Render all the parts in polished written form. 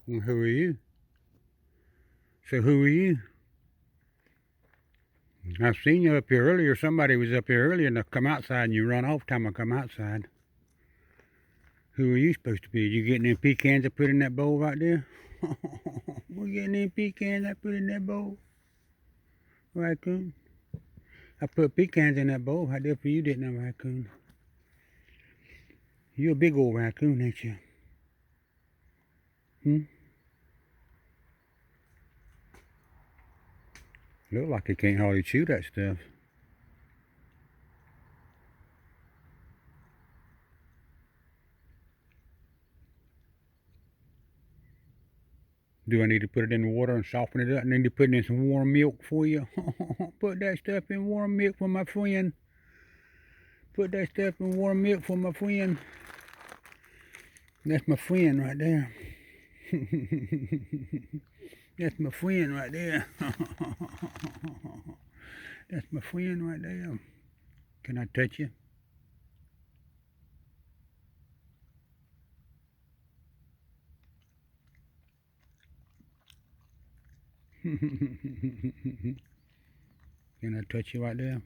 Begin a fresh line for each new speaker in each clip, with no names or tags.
Well, who are you? So who are you? I've seen you up here earlier. Somebody was up here earlier and I come outside and you run off time I come outside. Who are you supposed to be? You getting them pecans I put in that bowl right there? We're getting them pecans I put in that bowl. Raccoon. I put pecans in that bowl right there for you, didn't I, Raccoon? You're a big old raccoon, ain't you? Hmm? Look like you can't hardly chew that stuff. Do I need to put it in the water and soften it up and then to put it in some warm milk for you? Put that stuff in warm milk for my friend. Put that stuff in warm milk for my friend. That's my friend right there. That's my friend right there. That's my friend right there. Can I touch you? Can I touch you right there?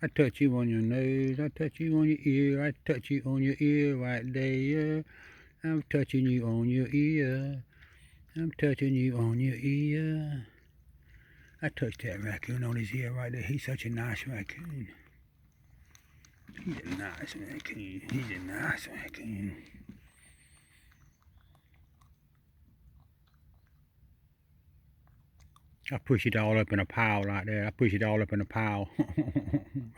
I touch you on your nose, I touch you on your ear, I touch you on your ear right there. I'm touching you on your ear. I'm touching you on your ear. I touched that raccoon on his ear right there. He's such a nice raccoon. He's a nice raccoon. He's a nice raccoon. I push it all up in a pile right there. I push it all up in a pile.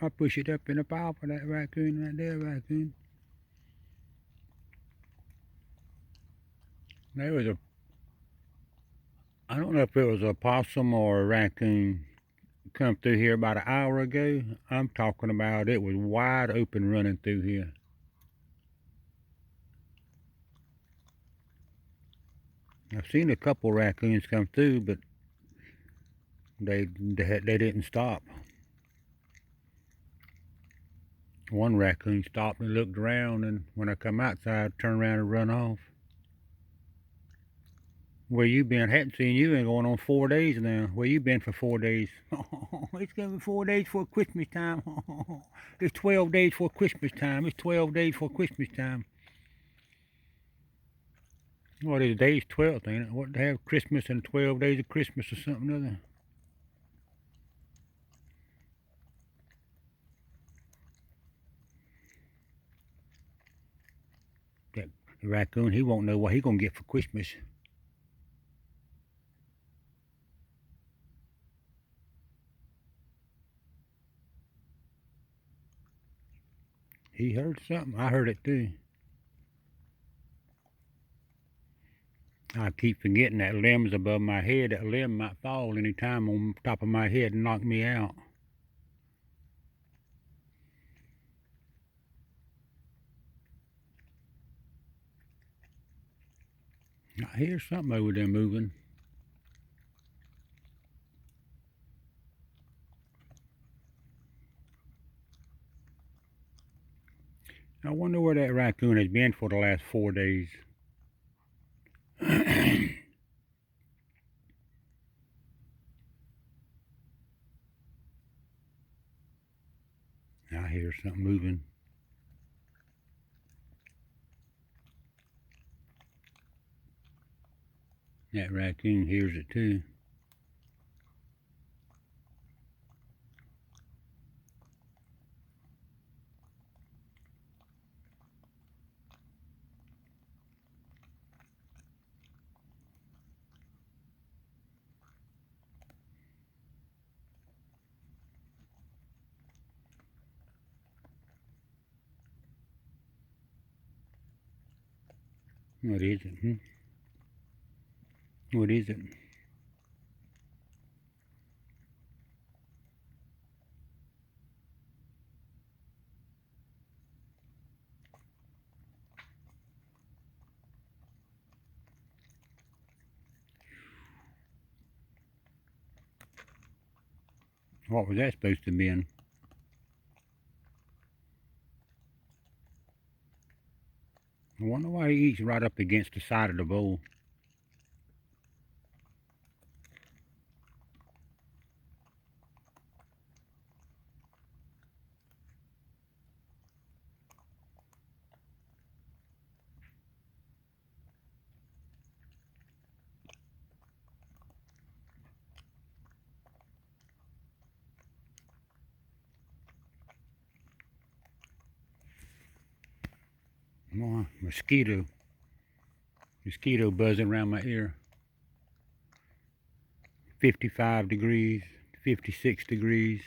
I push it up in a pile for that raccoon right there, raccoon. There was a, I don't know if it was a possum or a raccoon come through here about an hour ago. I'm talking about it was wide open running through here. I've seen a couple raccoons come through, but they didn't stop. One raccoon stopped and looked around, and when I come outside, turned around and run off. Where you been? Hadn't seen you in going on 4 days now. Where you been for 4 days? It's gonna be 4 days for Christmas time. It's 12 days for Christmas time. It's 12 days for Christmas time. What is day's 12th, ain't it? What, they have Christmas and 12 days of Christmas or something or other? That raccoon, he won't know what he gonna get for Christmas. He heard something. I heard it too. I keep forgetting that limb's above my head. That limb might fall any time on top of my head and knock me out. I hear something over there moving. I wonder where that raccoon has been for the last 4 days. I hear something moving. That raccoon hears it too. What is it? What is it? What was that supposed to be? I wonder why he eats right up against the side of the bowl. more mosquito buzzing around my ear. 55 degrees, 56 degrees.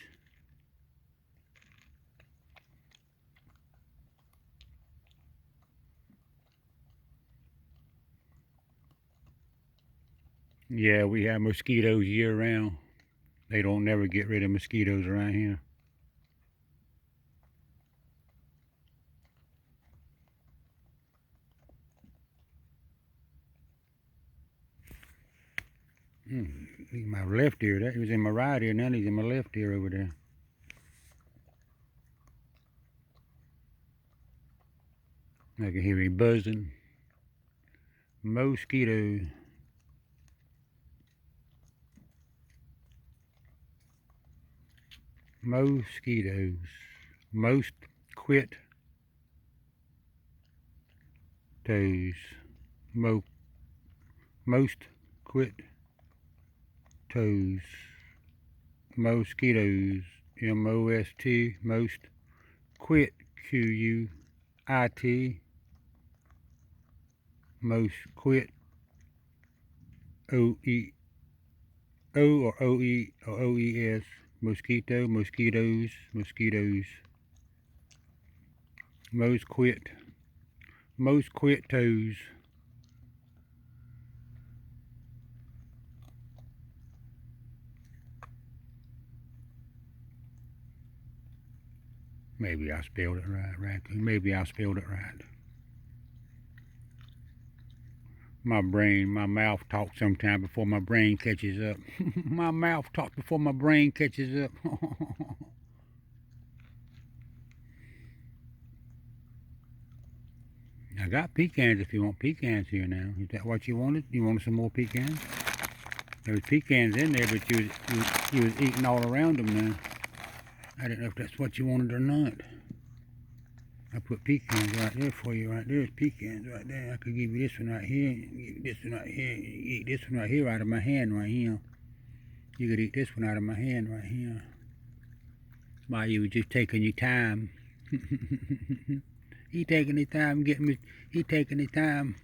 Yeah, we have mosquitoes year round. They don't never get rid of mosquitoes around here. In my left ear. That he was in my right ear. Now he's in my left ear over there. I can hear him buzzing. Mosquito. Mosquitoes. Most quit toes. Most quit toes. Mosquitoes. M-O-S-T. Most quit. Q-U-I-T. Most quit. O-E. O or O-E or O-E-S. Mosquito, mosquitoes, mosquitoes. Most quit toes. Maybe I spelled it right, Raccoon. Maybe I spelled it right. My mouth talks sometimes before my brain catches up. My mouth talks before my brain catches up. I got pecans if you want pecans here now. Is that what you wanted? You wanted some more pecans? There was pecans in there, but you was eating all around them now. I didn't know if that's what you wanted or not. I put pecans right there for you. Right there's pecans right there. I could give you this one right here. Give you this one right here. You eat this one right here out of my hand right here. You could eat this one out of my hand right here. While you were just taking your time. He taking his time getting me. He taking his time.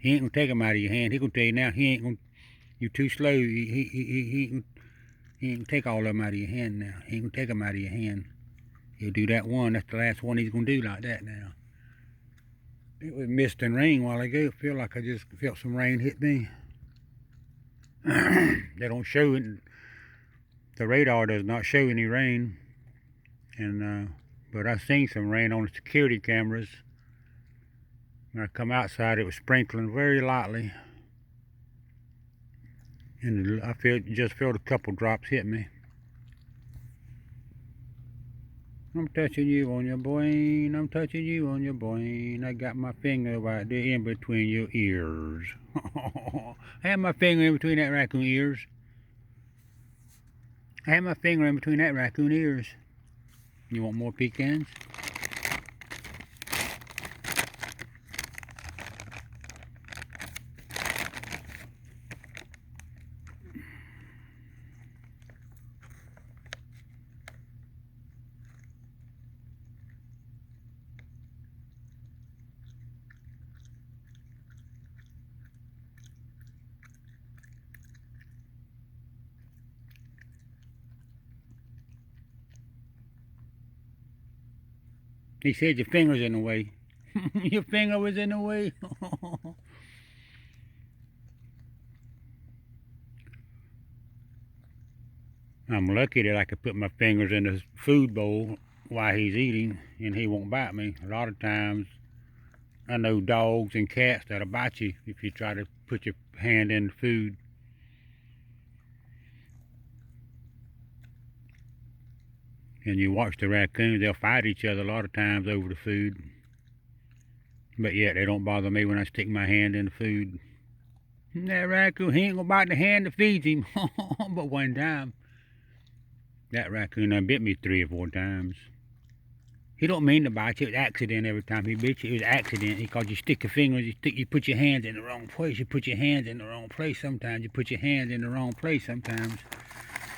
He ain't gonna take them out of your hand. He gonna tell you now. He ain't gonna. You too slow. He ain't gonna take all of them out of your hand now. He ain't gonna take them out of your hand. He'll do that one. That's the last one he's gonna do like that now. It was mist and rain while ago. I feel like I just felt some rain hit me. They don't show it. The radar does not show any rain. And but I seen some rain on the security cameras. When I come outside, it was sprinkling very lightly. And I just felt a couple drops hit me. I'm touching you on your brain. I'm touching you on your brain. I got my finger right there in between your ears. I have my finger in between that raccoon ears. I have my finger in between that raccoon ears. You want more pecans? He said your finger's in the way. Your finger was in the way. I'm lucky that I could put my fingers in the food bowl while he's eating and he won't bite me. A lot of times I know dogs and cats that'll bite you if you try to put your hand in the food. And you watch the raccoons, they'll fight each other a lot of times over the food. But yet they don't bother me when I stick my hand in the food. That raccoon, he ain't gonna bite the hand that feeds him. But one time, that raccoon done bit me 3 or 4 times. He don't mean to bite you. It was accident every time he bit you. It was accident because you stick your fingers, you put your hands in the wrong place. You put your hands in the wrong place sometimes. You put your hands in the wrong place sometimes.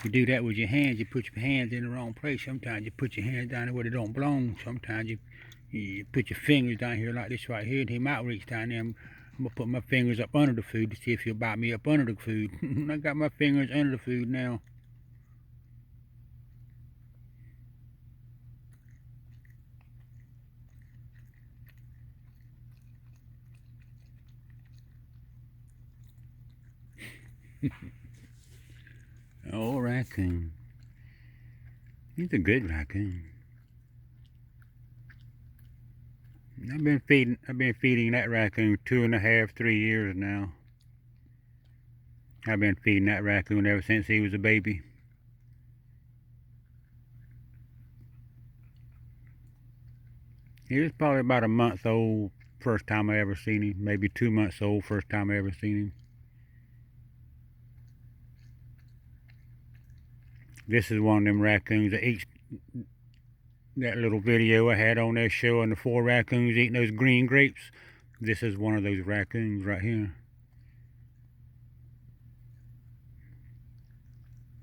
You do that with your hands. You put your hands in the wrong place sometimes. You put your hands down where they don't belong. Sometimes You put your fingers down here like this right here, and he might reach down there. I'm gonna put my fingers up under the food to see if he'll bite me up under the food. I got my fingers under the food now. Oh, raccoon. He's a good raccoon. I've been feeding that raccoon 2.5, 3 years now. I've been feeding that raccoon ever since he was a baby. He was probably about a month old first time I ever seen him. Maybe 2 months old first time I ever seen him. This is one of them raccoons that eats that little video I had on there showing the 4 raccoons eating those green grapes. This is one of those raccoons right here.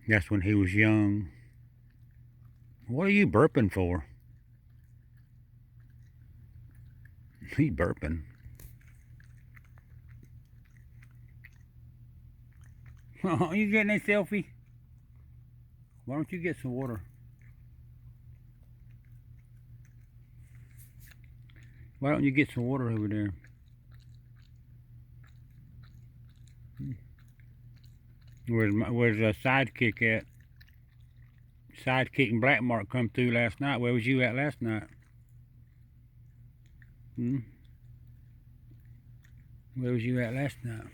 That's when he was young. What are you burping for? He's burping. Oh, you getting a selfie? Why don't you get some water? Why don't you get some water over there? Where's the sidekick at? Sidekick and Black Mark come through last night. Where was you at last night? Where was you at last night?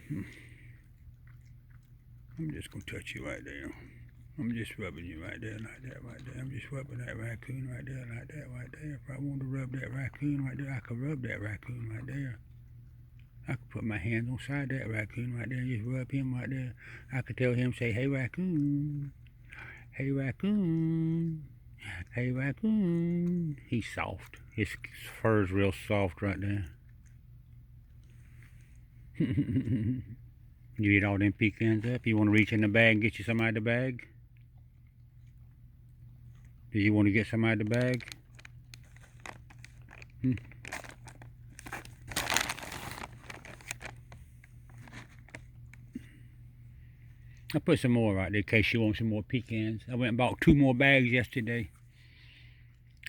I'm just gonna touch you right there. I'm just rubbing you right there, like that, right there. I'm just rubbing that raccoon right there, like that, right there. If I wanted to rub that raccoon right there, I could rub that raccoon right there. I could put my hands on side that raccoon right there and just rub him right there. I could tell him, say, hey, raccoon. Hey, raccoon. Hey, raccoon. He's soft. His fur's real soft right there. You eat all them pecans up? You want to reach in the bag and get you some out of the bag? Do you want to get some out of the bag? I put some more right there in case you want some more pecans. I went and bought 2 more bags yesterday.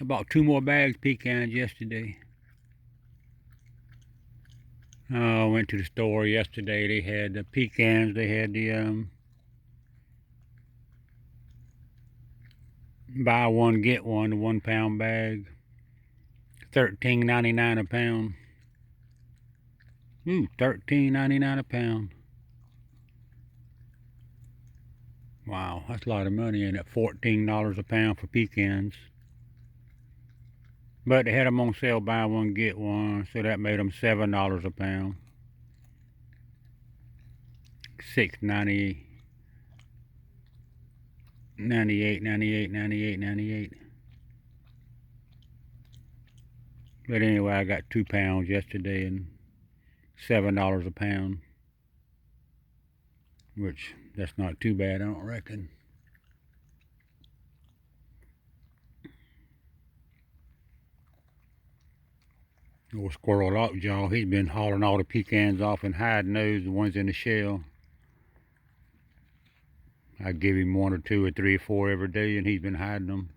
I bought 2 more bags pecans yesterday. I went to the store yesterday. They had the pecans. They had the buy one get one, the 1 pound bag. $13.99 a pound. Ooh, $13.99 a pound. Wow, that's a lot of money, ain't it? $14 a pound for pecans. But they had them on sale, buy one get one, so that made them $7 a pound. $6.98. 98. But anyway, I got 2 pounds yesterday and $7 a pound, which that's not too bad, I don't reckon. Old squirrel lockjaw, he's been hauling all the pecans off and hiding those, the ones in the shell. I give him 1 or 2 or 3 or 4 every day, and he's been hiding them.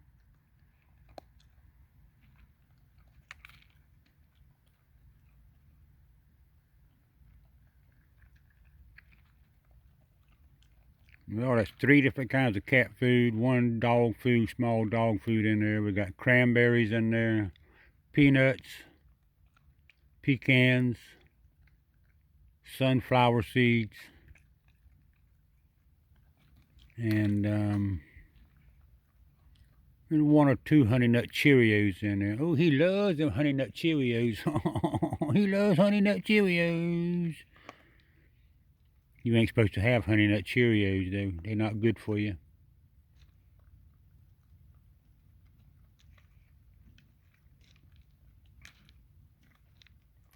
Well, that's 3 different kinds of cat food, 1 dog food, small dog food in there. We got cranberries in there, peanuts, pecans, sunflower seeds, and 1 or 2 honey nut Cheerios in there. Oh, he loves them honey nut Cheerios. He loves honey nut Cheerios. You ain't supposed to have honey nut Cheerios, though. They're not good for you.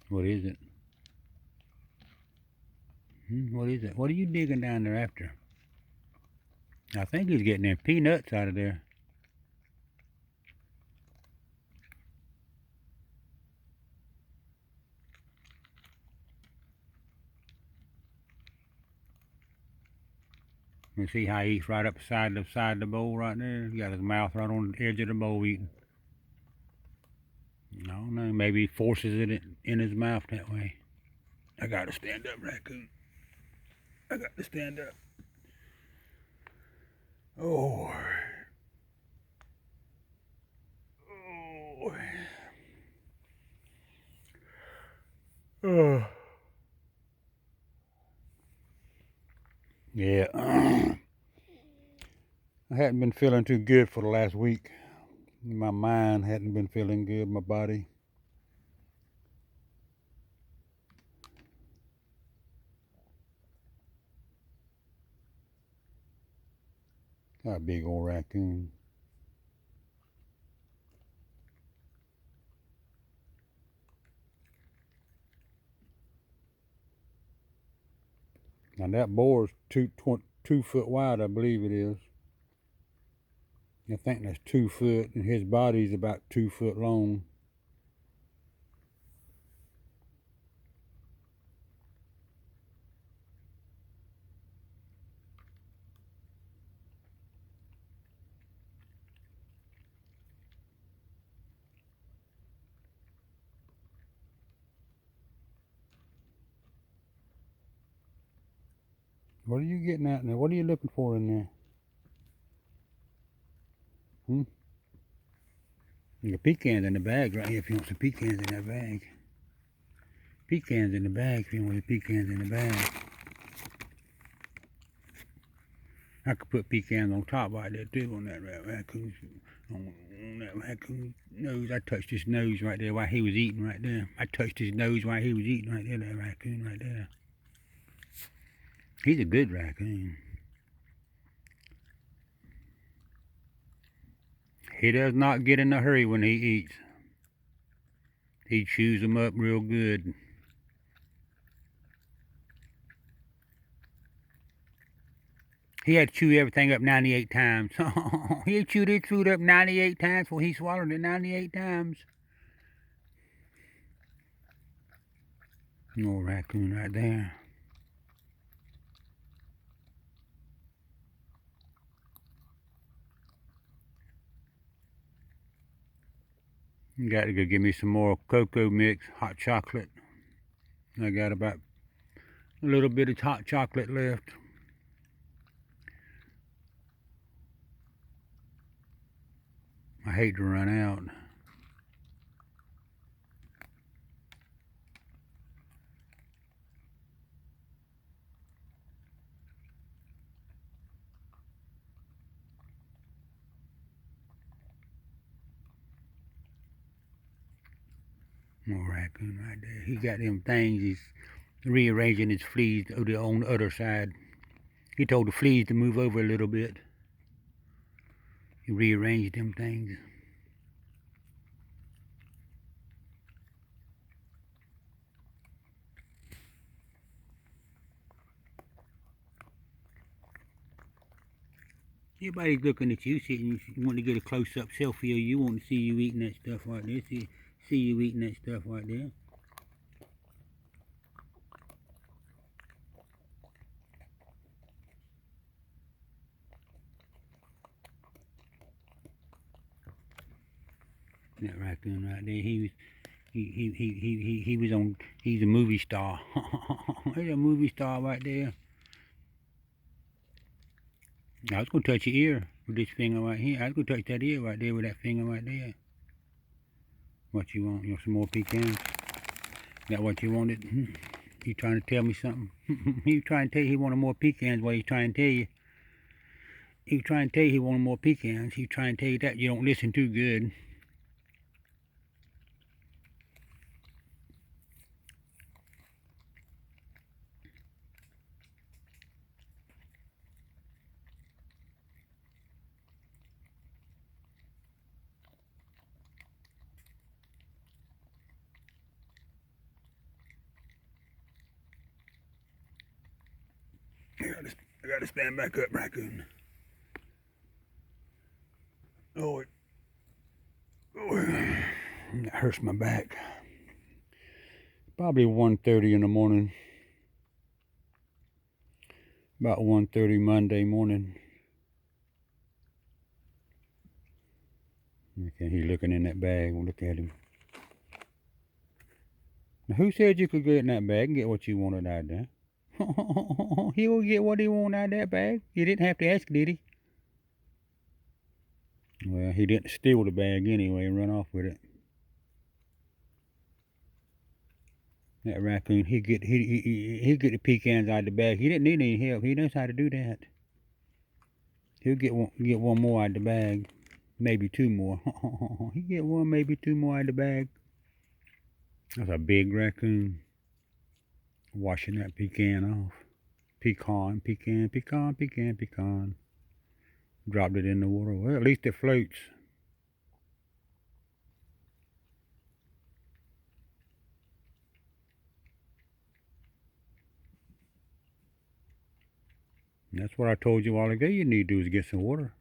What is it? What is it? What are you digging down there after? I think he's getting them peanuts out of there. You see how he eats right up beside the side of the bowl right there? He got his mouth right on the edge of the bowl eating. I don't know. Maybe he forces it in his mouth that way. I gotta stand up, Raccoon. I got to stand up. Oh. Oh. Oh. Yeah. I hadn't been feeling too good for the last week. My mind hadn't been feeling good, my body. Got a big old raccoon. Now that boar's 2 foot wide, I believe it is. I think that's 2 foot, and his body's about 2 foot long. What are you getting at now? What are you looking for in there? You got pecans in the bag right here if you want some pecans in that bag. Pecans in the bag if you want the pecans in the bag. I could put pecans on top right there too on that raccoon. On that raccoon nose. I touched his nose right there while he was eating right there. I touched his nose while he was eating right there, that raccoon right there. He's a good raccoon. He does not get in a hurry when he eats. He chews them up real good. He had to chew everything up 98 times. He chewed his food up 98 times before he swallowed it 98 times. Little raccoon right there. You got to go get me some more cocoa mix, hot chocolate. I got about a little bit of hot chocolate left. I hate to run out. More raccoon right there. He got them things. He's rearranging his fleas on the other side. He told the fleas to move over a little bit. He rearranged them things. Everybody's looking at you, sitting. You want to get a close-up selfie of you. Want to see you eating that stuff right there. See you eating that stuff right there. That raccoon right there. He was on. He's a movie star. He's a movie star right there. I was gonna touch your ear with this finger right here. I was gonna touch that ear right there with that finger right there. What you want? You want some more pecans? Is that what you wanted? You trying to tell me something? He trying to tell you he wanted more pecans. What he's trying to tell you? He trying to tell you he wanted more pecans. He trying to tell you that you don't listen too good. I gotta stand back up, Raccoon. Oh, that hurts my back. Probably 1:30 in the morning. About 1:30 Monday morning. Okay, he's looking in that bag. We'll look at him. Now, who said you could get in that bag and get what you wanted out of there? He will get what he wanted out of that bag. You didn't have to ask, did he? Well, he didn't steal the bag anyway and run off with it. That raccoon, he get the pecans out of the bag. He didn't need any help. He knows how to do that. He'll get one more out of the bag, maybe two more. He get one, maybe two more out of the bag. That's a big raccoon. Washing that pecan off. Pecan, pecan, pecan, pecan, pecan. Dropped it in the water. Well, at least it floats. That's what I told you all ago. You need to do is get some water.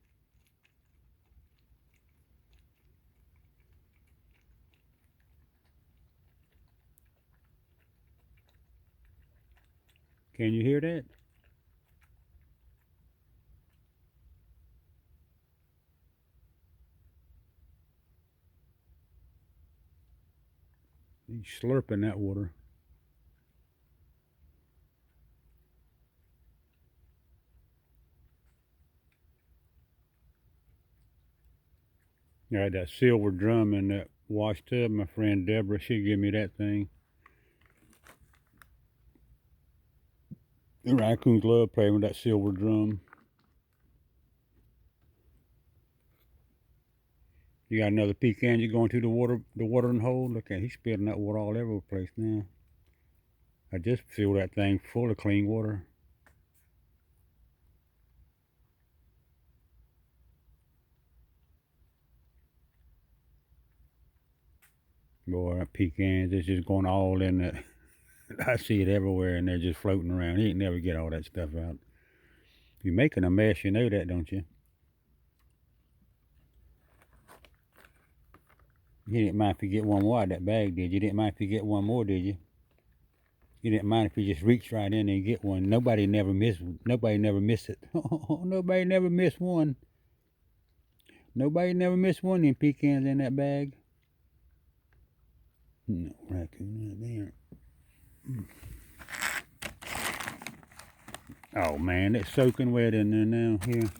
Can you hear that? He's slurping that water. I had that silver drum in that wash tub. My friend Deborah, she gave me that thing. The raccoons love playing with that silver drum. You got another pecan you're going to the watering hole? Look at he's spilling that water all over the place now. I just filled that thing full of clean water. Boy, that pecans is just going all in the I see it everywhere and they're just floating around. He ain't never get all that stuff out. You're making a mess, you know that, don't you? You didn't mind if you get one more out of that bag, did you? You didn't mind if you get one more, did you? You didn't mind if you just reach right in and get one. Nobody never miss it. Nobody never miss one. Nobody never missed one of them pecans in that bag. No, raccoon there. Oh man, it's soaking wet in there now. Here.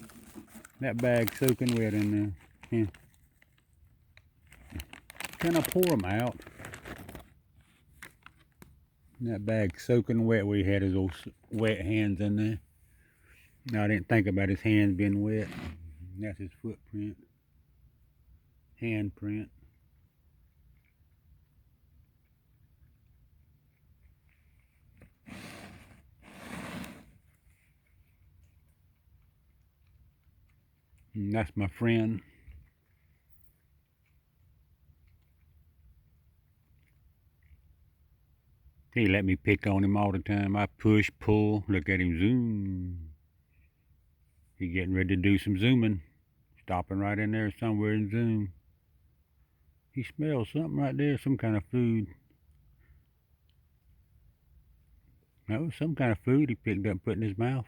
That bag's soaking wet in there. Here. Can I pour them out? That bag's soaking wet. We had his old wet hands in there. No, I didn't think about his hands being wet. That's his footprint. Handprint. And that's my friend. He let me pick on him all the time. I push, pull, look at him zoom. He getting ready to do some zooming. Stopping right in there somewhere and zoom. He smells something right there, some kind of food. No, some kind of food he picked up and put in his mouth.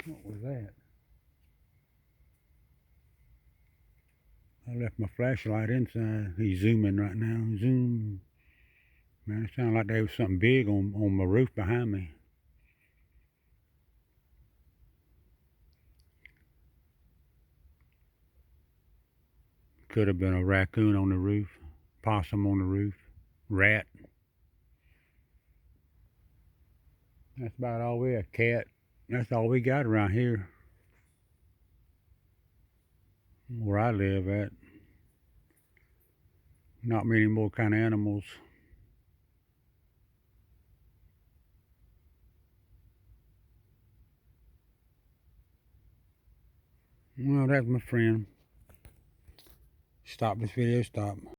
What was that? I left my flashlight inside. He's zooming right now. Zoom. Man, it sounded like there was something big on my roof behind me. Could have been a raccoon on the roof, possum on the roof, rat. That's about all we have. Cat. That's all we got around here. Where I live at. Not many more kind of animals. Well, that's my friend. Stop this video, stop.